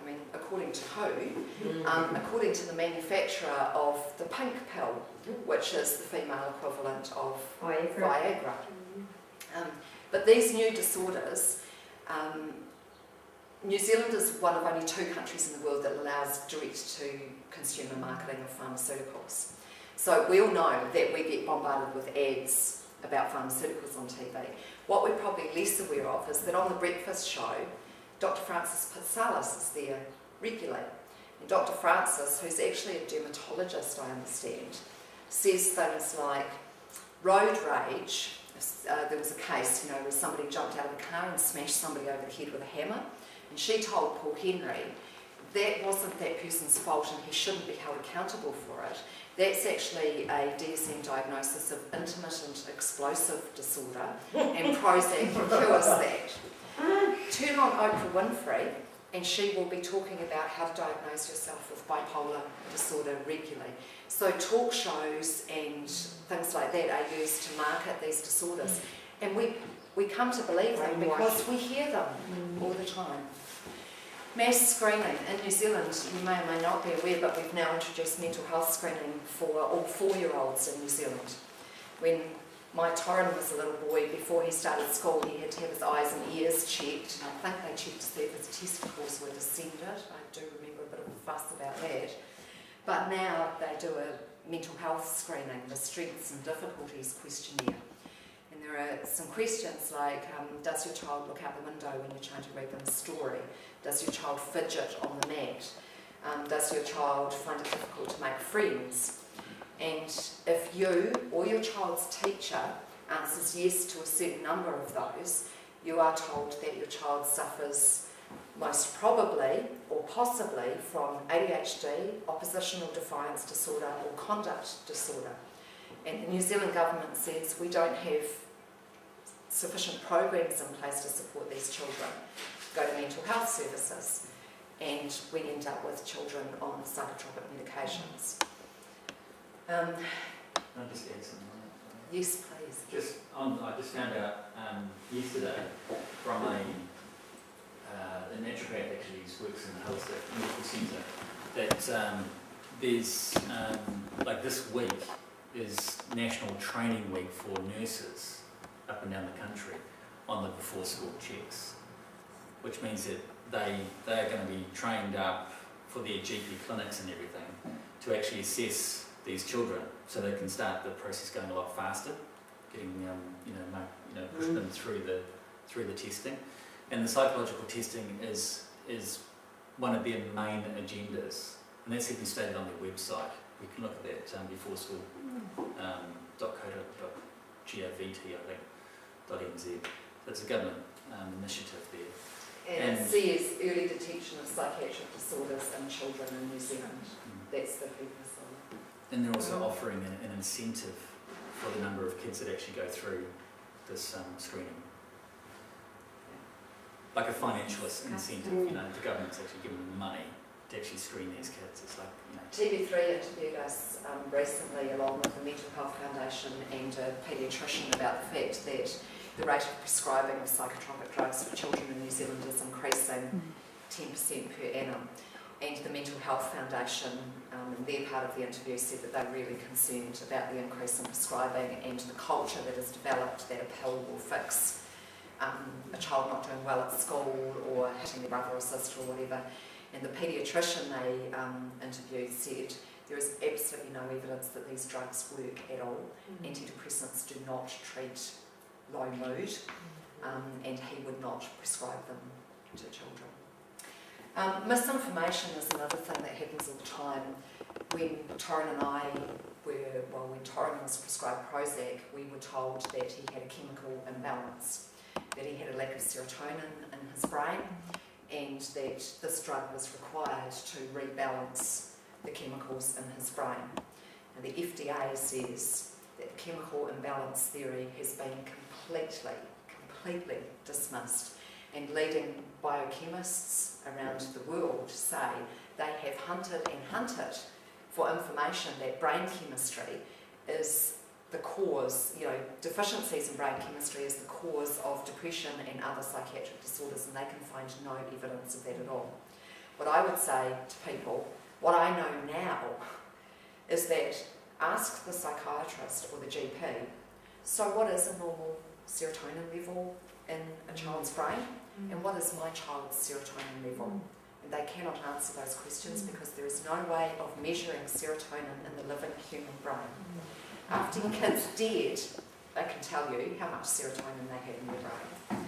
I mean, according to who? According to the manufacturer of the pink pill, which is the female equivalent of Viagra. But these new disorders, New Zealand is one of only 2 countries in the world that allows direct-to-consumer marketing of pharmaceuticals. So we all know that we get bombarded with ads about pharmaceuticals on TV. What we're probably less aware of is that on the breakfast show, Dr. Francis Patsalis is there regularly. And Dr. Francis, who's actually a dermatologist, I understand, says things like road rage. There was a case, where somebody jumped out of a car and smashed somebody over the head with a hammer, and she told Paul Henry that wasn't that person's fault and he shouldn't be held accountable for it. That's actually a DSM diagnosis of intermittent explosive disorder, and Prozac cures that. Turn on Oprah Winfrey, and she will be talking about how to diagnose yourself with bipolar disorder regularly. So talk shows and things like that are used to market these disorders. And we come to believe them because we hear them all the time. Mass screening. In New Zealand, you may or may not be aware, but we've now introduced mental health screening for all 4-year-olds in New Zealand. When my Toran was a little boy, before he started school, he had to have his eyes and ears checked, and I think they checked to see if his testicles were descended. I do remember a bit of a fuss about that. But now they do a mental health screening, the strengths and difficulties questionnaire. And there are some questions like, does your child look out the window when you're trying to read them a story? Does your child fidget on the mat? Does your child find it difficult to make friends? And if you or your child's teacher answers yes to a certain number of those, you are told that your child suffers most probably or possibly from ADHD, oppositional defiance disorder, or conduct disorder. And the New Zealand government says we don't have sufficient programs in place to support these children. Go to mental health services, and we end up with children on psychotropic medications. Can I just add something on that? Yes, please. I just found out yesterday from a naturopath actually who works in the holistic medical centre that there's like this week is National Training Week for nurses up and down the country on the before school checks, which means that they are going to be trained up for their GP clinics and everything to actually assess these children, so they can start the process going a lot faster, getting pushing them through the testing. And the psychological testing is one of their main agendas, and that's even stated on their website. We can look at that before school .co.govt, I think, .nz. That's a government initiative there. And it says early detection of psychiatric disorders in children in New Zealand. That's the purpose of it. And they're also offering an incentive for the number of kids that actually go through this screening. Like a financial incentive, the government's actually giving them money to actually screen these kids. It's like, TV3 interviewed us recently along with the Mental Health Foundation and a paediatrician about the fact that the rate of prescribing of psychotropic drugs for children in New Zealand is increasing 10% per annum. And the Mental Health Foundation, in their part of the interview, said that they're really concerned about the increase in prescribing and the culture that has developed that a pill will fix a child not doing well at school or hitting their brother or sister or whatever. And the paediatrician they interviewed said there is absolutely no evidence that these drugs work at all. Antidepressants do not treat low mood, and he would not prescribe them to children. Misinformation is another thing that happens all the time. When Toran and I when Toran was prescribed Prozac, we were told that he had a chemical imbalance, that he had a lack of serotonin in his brain, and that this drug was required to rebalance the chemicals in his brain. And the FDA says that chemical imbalance theory has been completely dismissed, and leading biochemists around the world say they have hunted for information that brain chemistry is the cause, deficiencies in brain chemistry is the cause of depression and other psychiatric disorders, and they can find no evidence of that at all. what I would say to people, what I know now, is that ask the psychiatrist or the GP, so what is a normal serotonin level in a child's brain, and what is my child's serotonin level? And they cannot answer those questions because there is no way of measuring serotonin in the living human brain. After your kid's dead, they can tell you how much serotonin they had in their brain.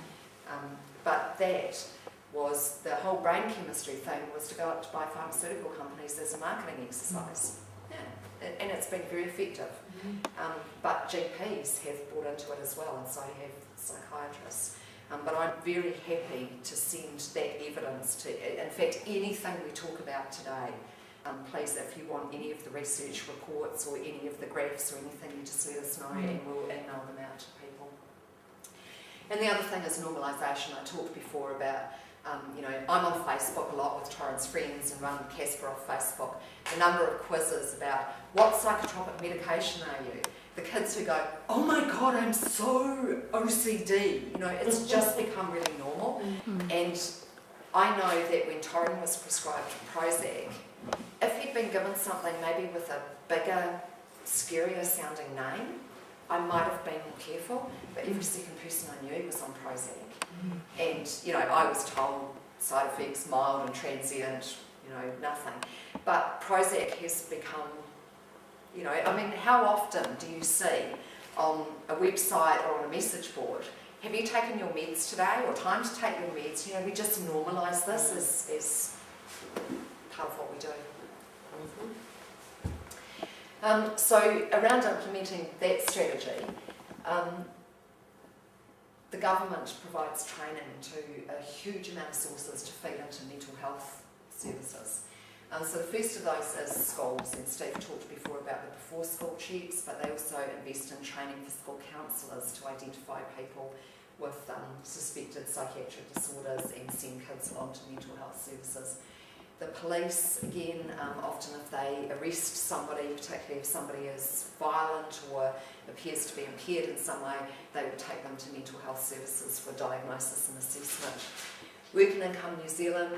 But that was, the whole brain chemistry thing was developed by pharmaceutical companies as a marketing exercise. Yeah. And it's been very effective. But GPs have brought into it as well, and so have psychiatrists. But I'm very happy to send that evidence to, in fact, anything we talk about today, please, if you want any of the research reports or any of the graphs or anything, you just let us know and we'll email them out to people. And the other thing is normalisation. I talked before about, I'm on Facebook a lot with Toran's friends and run Casper off Facebook. The number of quizzes about what psychotropic medication are you? The kids who go, oh my God, I'm so OCD. It's just become really normal. And I know that when Toran was prescribed Prozac, if he'd been given something maybe with a bigger, scarier sounding name, I might have been more careful, but every second person I knew was on Prozac. And, I was told side effects, mild and transient, nothing. But Prozac has become, how often do you see on a website or on a message board, have you taken your meds today, or time to take your meds? We just normalise this as part of what we do. So around implementing that strategy, the government provides training to a huge amount of sources to feed into mental health services. So the first of those is schools, and Steve talked before about the before school checks, but they also invest in training for school counsellors to identify people with suspected psychiatric disorders and send kids on to mental health services. The police, again, often if they arrest somebody, particularly if somebody is violent or appears to be impaired in some way, they will take them to mental health services for diagnosis and assessment. Working Income New Zealand,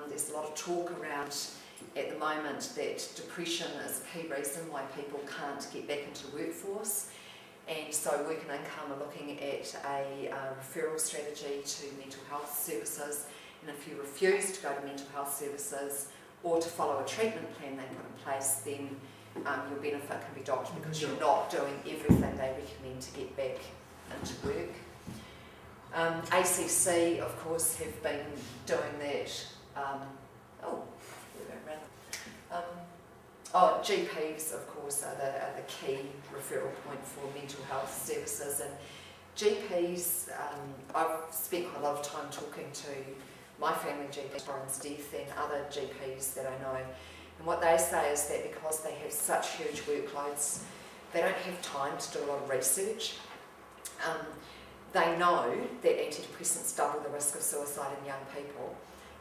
there's a lot of talk around at the moment that depression is a key reason why people can't get back into the workforce. And so Working Income are looking at a referral strategy to mental health services. And if you refuse to go to mental health services or to follow a treatment plan they put in place, then your benefit can be docked because you're not doing everything they recommend to get back into work. ACC, of course, have been doing that. GPs, of course, are the key referral point for mental health services. And GPs, I've spent quite a lot of time talking to my family GP, Toran's death, and other GPs that I know. And what they say is that because they have such huge workloads, they don't have time to do a lot of research. They know that antidepressants double the risk of suicide in young people.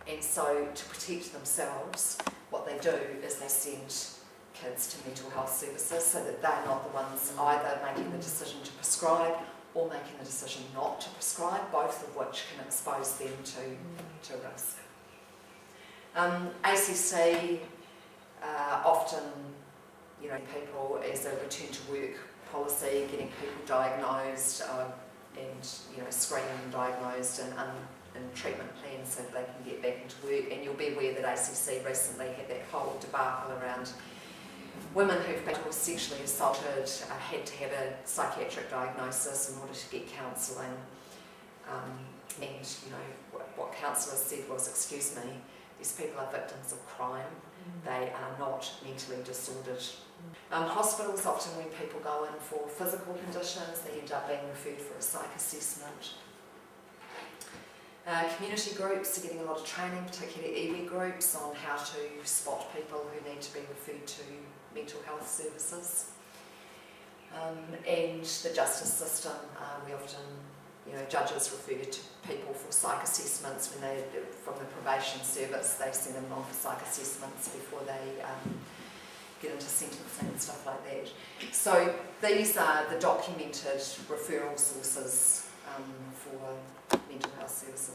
And so to protect themselves, what they do is they send kids to mental health services so that they're not the ones either making the decision to prescribe or making the decision not to prescribe, both of which can expose them to risk. ACC often, people as a return to work policy, getting people diagnosed and screened and diagnosed and treatment plans so that they can get back into work. And you'll be aware that ACC recently had that whole debacle around women who've been sexually assaulted had to have a psychiatric diagnosis in order to get counselling. What counsellors said was, excuse me, these people are victims of crime. They are not mentally disordered. Hospitals, often when people go in for physical conditions, they end up being referred for a psych assessment. Community groups are getting a lot of training, particularly EB groups, on how to spot people who need to be referred to mental health services. And the justice system, we often, judges refer to people for psych assessments when they, from the probation service, they send them on for psych assessments before they get into sentencing and stuff like that. So these are the documented referral sources for mental health services.